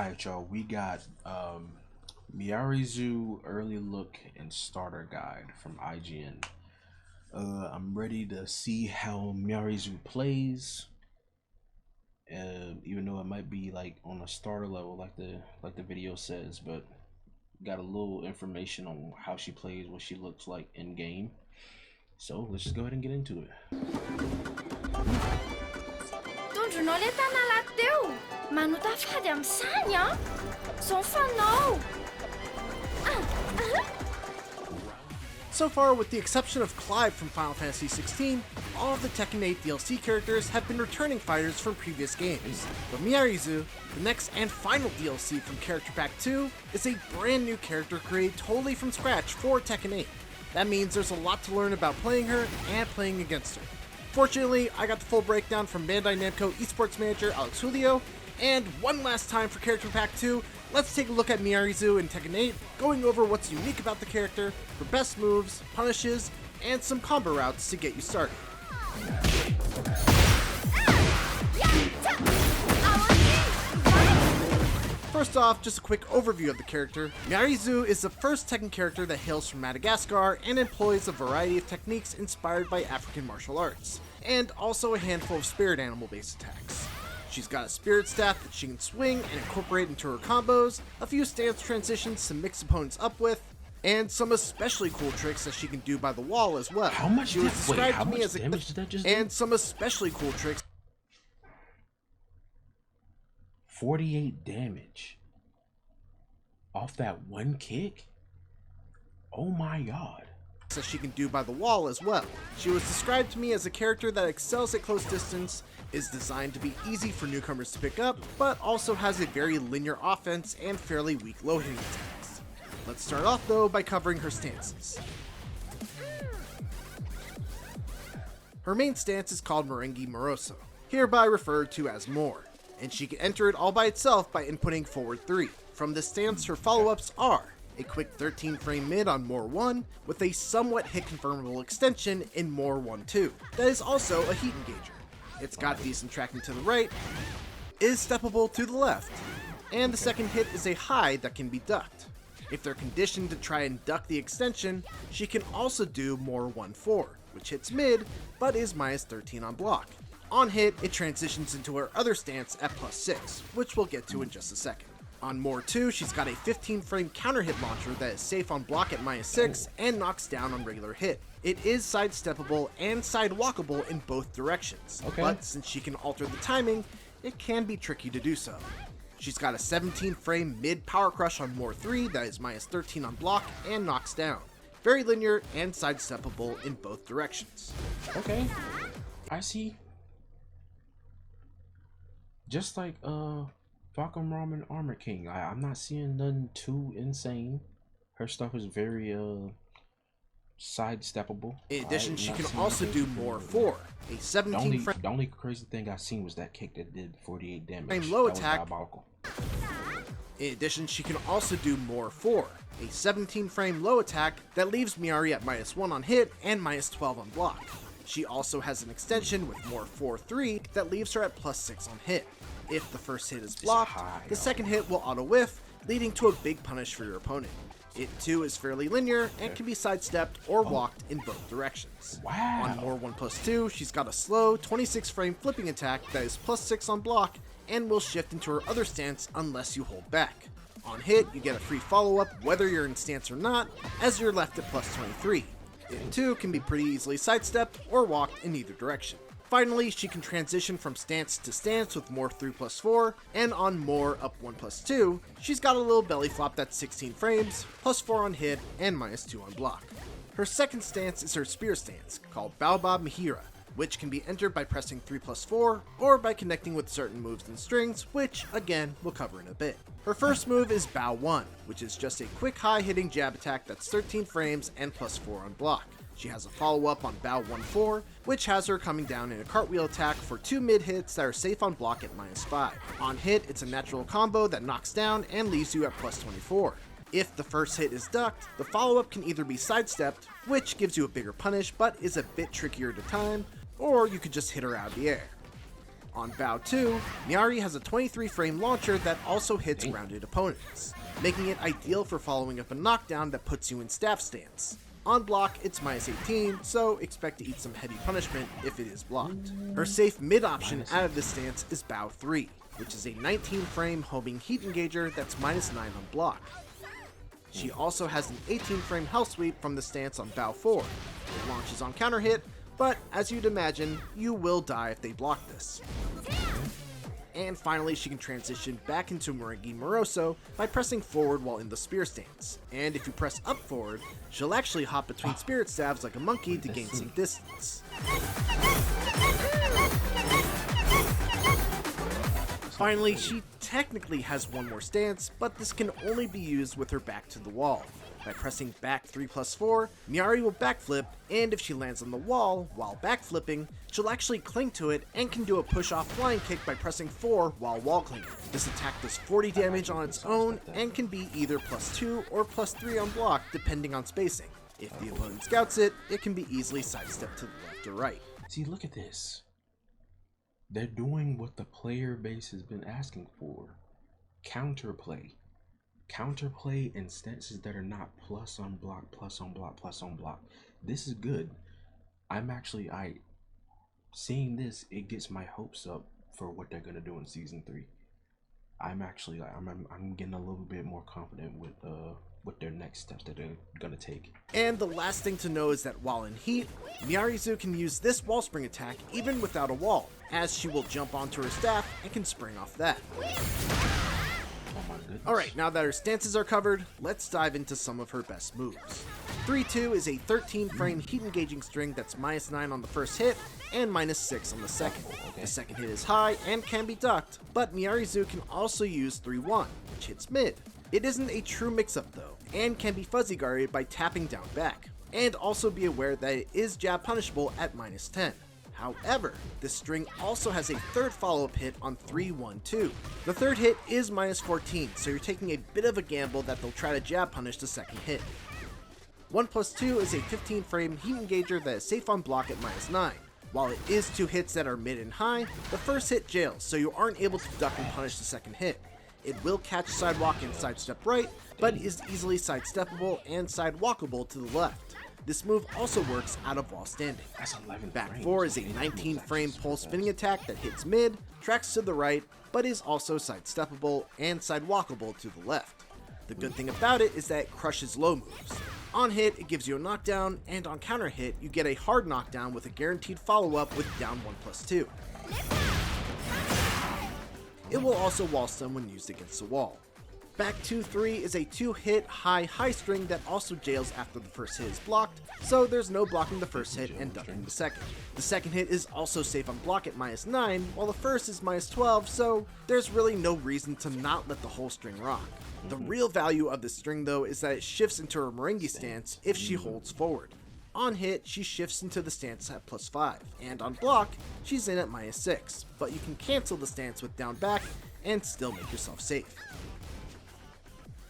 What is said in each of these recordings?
Alright, y'all, we got Miary early look and starter guide from IGN. I'm ready to see how Miary plays, even though it might be like on a starter level, like the video says, but got a little information on how she plays, what she looks like in game. So let's just go ahead and get into it. Tondronao le tanalahy teo. Manotafady amin'ny sany a. Zao fanao. So far, with the exception of Clive from Final Fantasy XVI, all of the Tekken 8 DLC characters have been returning fighters from previous games. But Miary, the next and final DLC from Character Pack 2, is a brand new character created totally from scratch for Tekken 8. That means there's a lot to learn about playing her and playing against her. Fortunately, I got the full breakdown from Bandai Namco esports manager Alex Julio, and one last time for Character Pack 2, let's take a look at Miary in Tekken 8, going over what's unique about the character, her best moves, punishes, and some combo routes to get you started. First off, just a quick overview of the character. Miary is the first Tekken character that hails from Madagascar and employs a variety of techniques inspired by African martial arts, and also a handful of spirit animal based attacks. She's got a spirit staff that she can swing and incorporate into her combos, a few stance transitions to mix opponents up with, and some especially cool tricks that she can do by the wall as well. How much she was described to me as damage did that just do? And some especially cool tricks. 48 damage off that one kick? Oh my god. That she can do by the wall as well. She was described to me as a character that excels at close distance, is designed to be easy for newcomers to pick up, but also has a very linear offense and fairly weak low hitting attacks. Let's start off though by covering her stances. Her main stance is called Merengue Moroso, hereby referred to as More, and she can enter it all by itself by inputting forward 3. From this stance, her follow-ups are a quick 13 frame mid on More 1 with a somewhat hit confirmable extension in More 1-2 that is also a heat engager. It's got decent tracking to the right, is steppable to the left, and the second hit is a high that can be ducked. If they're conditioned to try and duck the extension, she can also do More 1-4, which hits mid but is minus 13 on block. On hit, it transitions into her other stance at plus 6, which we'll get to in just a second. On More 2, she's got a 15 frame counter hit launcher that is safe on block at minus 6 and knocks down on regular hit. It is sidesteppable and sidewalkable in both directions, but since she can alter the timing, it can be tricky to do so. She's got a 17 frame mid power crush on More 3 that is minus 13 on block and knocks down. Very linear and sidesteppable in both directions. Okay, I see. Just like Falcon Ramen Armor King, I'm not seeing nothing too insane. Her stuff is very sidesteppable. In addition, she can also do More 4, a 17 frame. The only crazy thing I seen was that kick that did 48 damage. Low that attack. Was diabolical. In addition, she can also do More 4, a 17 frame low attack that leaves Miary at minus 1 on hit and minus 12 on block. She also has an extension with More 4-3 that leaves her at plus 6 on hit. If the first hit is blocked, the second hit will auto whiff, leading to a big punish for your opponent. It too is fairly linear and can be sidestepped or walked in both directions. Wow. On More 1+2, she's got a slow 26 frame flipping attack that is plus 6 on block and will shift into her other stance unless you hold back. On hit, you get a free follow-up whether you're in stance or not, as you're left at plus 23. It too can be pretty easily sidestepped or walked in either direction. Finally, she can transition from stance to stance with More 3+4, and on More up 1+2, she's got a little belly flop that's 16 frames, plus 4 on hit, and minus 2 on block. Her second stance is her spear stance, called Baobab Mihira, which can be entered by pressing 3+4, or by connecting with certain moves and strings, which, again, we'll cover in a bit. Her first move is Bao 1, which is just a quick high hitting jab attack that's 13 frames and plus 4 on block. She has a follow-up on Bao 1-4, which has her coming down in a cartwheel attack for 2 mid hits that are safe on block at minus 5. On hit, it's a natural combo that knocks down and leaves you at plus 24. If the first hit is ducked, the follow-up can either be sidestepped, which gives you a bigger punish but is a bit trickier to time, or you could just hit her out of the air. On Bow 2, Miary has a 23 frame launcher that also hits grounded opponents, making it ideal for following up a knockdown that puts you in staff stance. On block, it's minus 18, so expect to eat some heavy punishment if it is blocked. Her safe mid option out of this stance is Bow 3, which is a 19 frame homing heat engager that's minus 9 on block. She also has an 18 frame hell sweep from the stance on Bow 4. It launches on counter hit, but as you'd imagine, you will die if they block this. And finally, she can transition back into Miary Moroso by pressing forward while in the spear stance. And if you press up forward, she'll actually hop between spirit stabs like a monkey to gain some distance. Finally, she technically has one more stance, but this can only be used with her back to the wall. By pressing back 3+4, Miary will backflip, and if she lands on the wall while backflipping, she'll actually cling to it and can do a push-off flying kick by pressing 4 while wall clinging. This attack does 40 damage on its own and can be either +2 or +3 on block depending on spacing. If the opponent scouts it, it can be easily sidestepped to the left or right. See, look at this. They're doing what the player base has been asking for. Counterplay. Counterplay in stances that are not plus on block, plus on block, plus on block. This is good. Seeing this, it gets my hopes up for what they're gonna do in season 3. I'm getting a little bit more confident with their next steps that they're gonna take. And the last thing to know is that while in heat, Miary can use this wall spring attack even without a wall, as she will jump onto her staff and can spring off that. Alright, now that her stances are covered, let's dive into some of her best moves. 3-2 is a 13 frame heat engaging string that's minus 9 on the first hit and minus 6 on the second. The second hit is high and can be ducked, but Miary can also use 3-1, which hits mid. It isn't a true mix-up though, and can be fuzzy guarded by tapping down back. And also be aware that it is jab punishable at minus 10. However, this string also has a third follow-up hit on 3-1-2. The third hit is minus 14, so you're taking a bit of a gamble that they'll try to jab punish the second hit. 1+2 is a 15 frame heat engager that is safe on block at minus 9. While it is 2 hits that are mid and high, the first hit jails, so you aren't able to duck and punish the second hit. It will catch sidewalk and sidestep right, but is easily sidesteppable and sidewalkable to the left. This move also works out of wall standing. Back 4 is a 19 frame pole spinning attack that hits mid, tracks to the right, but is also sidesteppable and sidewalkable to the left. The good thing about it is that it crushes low moves. On hit, it gives you a knockdown, and on counter hit, you get a hard knockdown with a guaranteed follow-up with down 1+2. It will also wall stun when used against the wall. Back 2-3 is a 2-hit high string that also jails after the first hit is blocked, so there's no blocking the first hit and ducking the second. The second hit is also safe on block at minus 9, while the first is minus 12, so there's really no reason to not let the whole string rock. The real value of this string though is that it shifts into her Miary stance if she holds forward. On hit, she shifts into the stance at +5, and on block, she's in at minus 6, but you can cancel the stance with down back and still make yourself safe.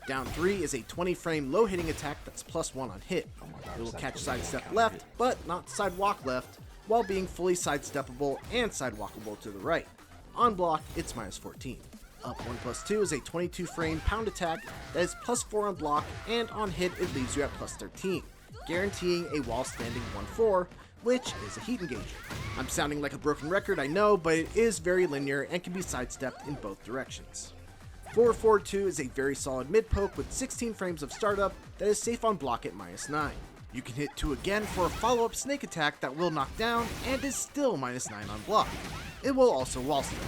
Down 3 is a 20 frame low hitting attack that's +1 on hit. It will catch sidestep left, but not sidewalk left, while being fully sidesteppable and sidewalkable to the right. On block, it's minus 14. Up 1+2 is a 22 frame pound attack that is +4 on block, and on hit it leaves you at +13, guaranteeing a wall standing 1-4, which is a heat engager. I'm sounding like a broken record, I know, but it is very linear and can be sidestepped in both directions. 4-4-2 is a very solid mid poke with 16 frames of startup that is safe on block at minus 9. You can hit 2 again for a follow-up snake attack that will knock down and is still minus 9 on block. It will also wall stun.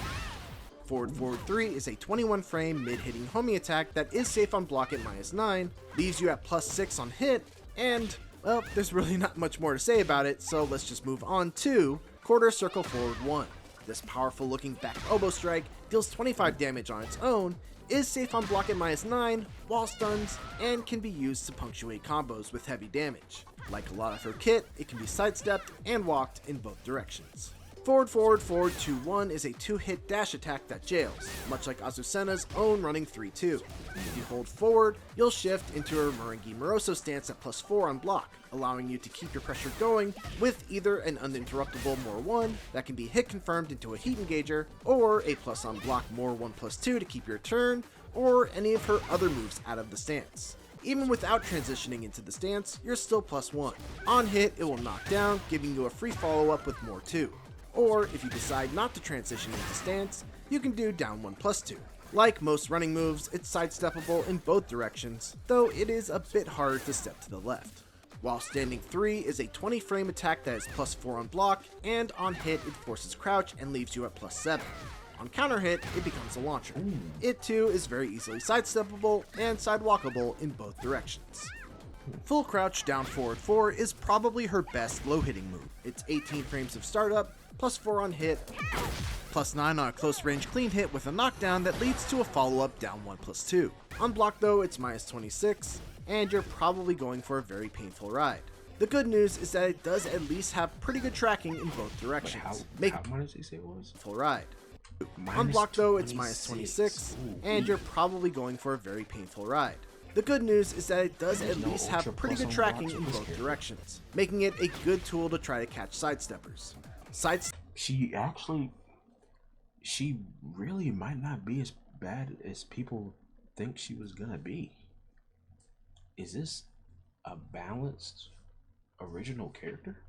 Forward 3 is a 21 frame mid hitting homing attack that is safe on block at minus 9, leaves you at +6 on hit, and well, there's really not much more to say about it, so let's just move on to quarter circle forward 1. This powerful looking back elbow strike deals 25 damage on its own, is safe on block at minus 9, wall stuns, and can be used to punctuate combos with heavy damage. Like a lot of her kit, it can be sidestepped and walked in both directions. Forward, forward, forward 2-1 is a 2-hit dash attack that jails, much like Azucena's own running 3-2. If you hold forward, you'll shift into her Miary Moroso stance at +4 on block, allowing you to keep your pressure going with either an uninterruptible more 1 that can be hit confirmed into a heat engager, or a plus on block more 1/2 to keep your turn, or any of her other moves out of the stance. Even without transitioning into the stance, you're still +1. On hit, it will knock down, giving you a free follow-up with more 2. Or, if you decide not to transition into stance, you can do down 1/2. Like most running moves, it's sidesteppable in both directions, though it is a bit harder to step to the left. While standing 3 is a 20 frame attack that is +4 on block, and on hit it forces crouch and leaves you at +7. On counter hit, it becomes a launcher. It too is very easily sidesteppable and sidewalkable in both directions. Full crouch down forward 4 is probably her best low hitting move. It's 18 frames of startup, +4 on hit, +9 on a close range clean hit with a knockdown that leads to a follow up down 1/2. On block though, it's -26, and you're probably going for a very painful ride. The good news is that it does at least have pretty good tracking in both directions. How much did you say it was? Full ride. On block though, it's -26, and you're probably going for a very painful ride. The good news is that it does at least have pretty good tracking in both directions, making it a good tool to try to catch sidesteppers. She really might not be as bad as people think she was gonna be. Is this a balanced original character?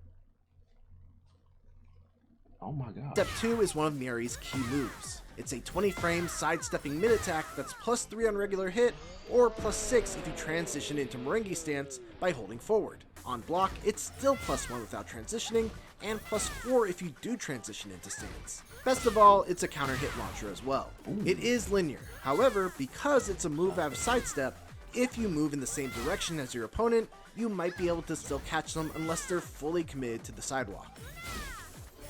Oh my god. Step 2 is one of Miary's key moves. It's a 20 frame sidestepping mid attack that's +3 on regular hit, or +6 if you transition into Miary stance by holding forward. On block, it's still +1 without transitioning, and +4 if you do transition into stance. Best of all, it's a counter hit launcher as well. It is linear, however, because it's a move out of sidestep, if you move in the same direction as your opponent, you might be able to still catch them unless they're fully committed to the sidewalk.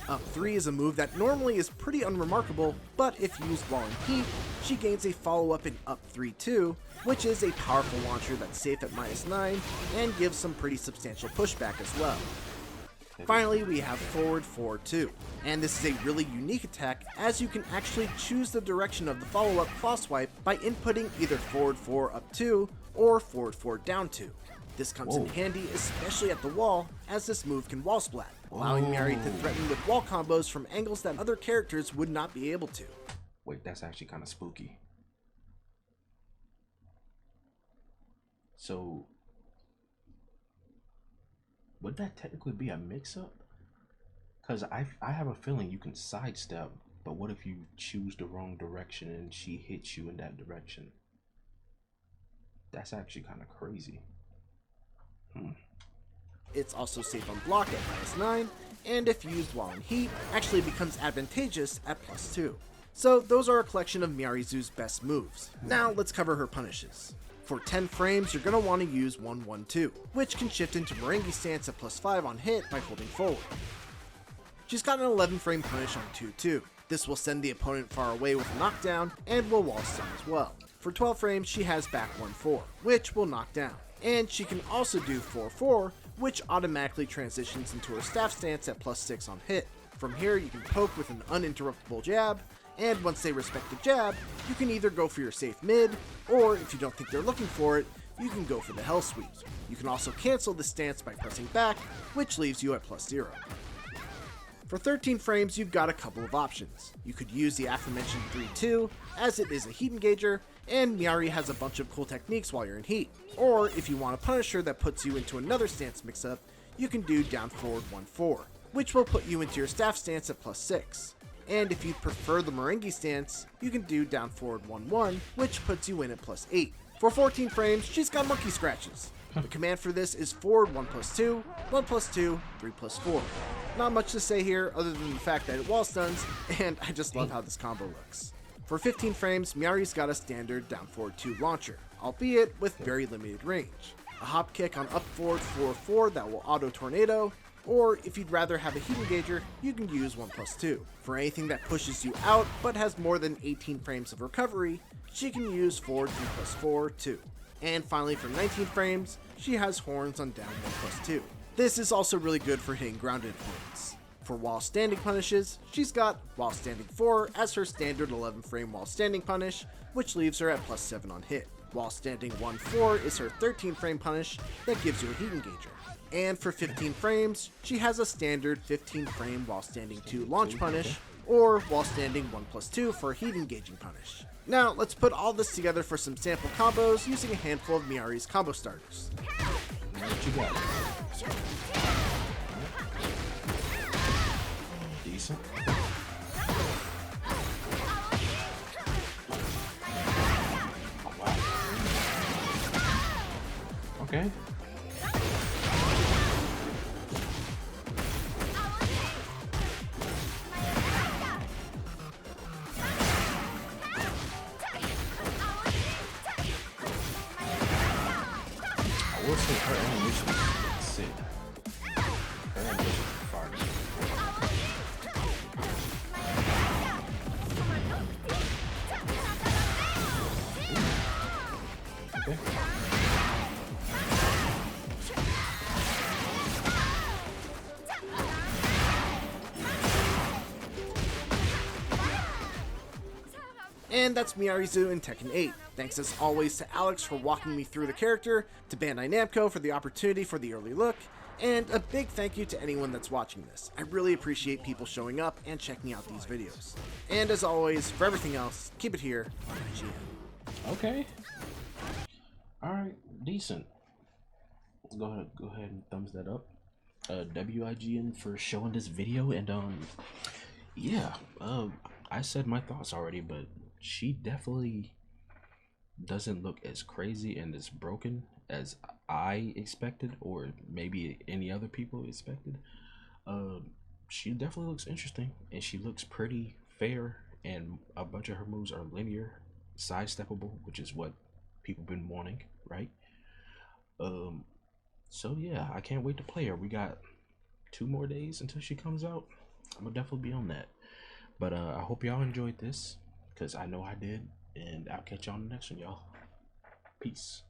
Up 3 is a move that normally is pretty unremarkable, but if used while in heat, she gains a follow-up in Up 3 too, which is a powerful launcher that's safe at -9 and gives some pretty substantial pushback as well. Finally, we have Forward 4-2, and this is a really unique attack as you can actually choose the direction of the follow-up claw swipe by inputting either Forward 4 up 2 or Forward 4 down 2. This comes in handy especially at the wall, as this move can wall splat, allowing Miary to threaten with wall combos from angles that other characters would not be able to. Wait, that's actually kind of spooky. So, would that technically be a mix-up? Because I have a feeling you can sidestep, but what if you choose the wrong direction and she hits you in that direction? That's actually kind of crazy. It's also safe on block at -9, and if used while in heat, actually becomes advantageous at +2. So those are a collection of Miarizu's best moves. Now let's cover her punishes. For 10 frames, you're going to want to use 1-1-2, which can shift into Miary stance at +5 on hit by holding forward. She's got an 11 frame punish on 2-2. This will send the opponent far away with a knockdown, and will wall stun as well. For 12 frames, she has back 1-4, which will knock down. And she can also do 4-4, which automatically transitions into her staff stance at +6 on hit. From here, you can poke with an uninterruptible jab, and once they respect the jab, you can either go for your safe mid, or if you don't think they're looking for it, you can go for the hell sweep. You can also cancel the stance by pressing back, which leaves you at +0. For 13 frames, you've got a couple of options. You could use the aforementioned 3-2, as it is a heat engager, and Miary has a bunch of cool techniques while you're in heat. Or if you want a punisher that puts you into another stance mix-up, you can do down forward 1-4, which will put you into your staff stance at +6. And if you prefer the Miary stance, you can do down forward 1-1, which puts you in at +8. For 14 frames, she's got monkey scratches. The command for this is forward 1+2, 1+2, 3+4. Not much to say here other than the fact that it wall stuns, and I just love how this combo looks. For 15 frames, Miary's got a standard down forward 2 launcher, albeit with very limited range. A hop kick on up forward 4-4 that will auto tornado, or if you'd rather have a heat engager, you can use 1+2. For anything that pushes you out but has more than 18 frames of recovery, she can use forward 3+4 too. And finally for 19 frames, she has horns on down 1+2. This is also really good for hitting grounded opponents. For while standing punishes, she's got while standing 4 as her standard 11 frame while standing punish, which leaves her at +7 on hit. While standing 1-4 is her 13 frame punish that gives you a heat engager. And for 15 frames, she has a standard 15 frame while standing 2 launch punish, or while standing 1+2 for a heat engaging punish. Now let's put all this together for some sample combos using a handful of Miary's combo starters. What you got? Decent. Oh, wow. Okay. I will say her animation is sick. Her animation is fire. Okay. And that's Miary in Tekken 8. Thanks as always to Alex for walking me through the character, to Bandai Namco for the opportunity for the early look, and a big thank you to anyone that's watching this. I really appreciate people showing up and checking out these videos. And as always, for everything else, keep it here on IGN. Okay. Alright, decent. Go ahead and thumbs that up. WIGN for showing this video, and yeah, I said my thoughts already, but she definitely doesn't look as crazy and as broken as I expected, or maybe any other people expected. She definitely looks interesting, and she looks pretty fair, and a bunch of her moves are linear, sidesteppable, which is what people been wanting, right? So yeah, I can't wait to play her. We got 2 more days until she comes out. I'm gonna definitely be on that. But I hope y'all enjoyed this, because I know I did, and I'll catch y'all on the next one, y'all. Peace.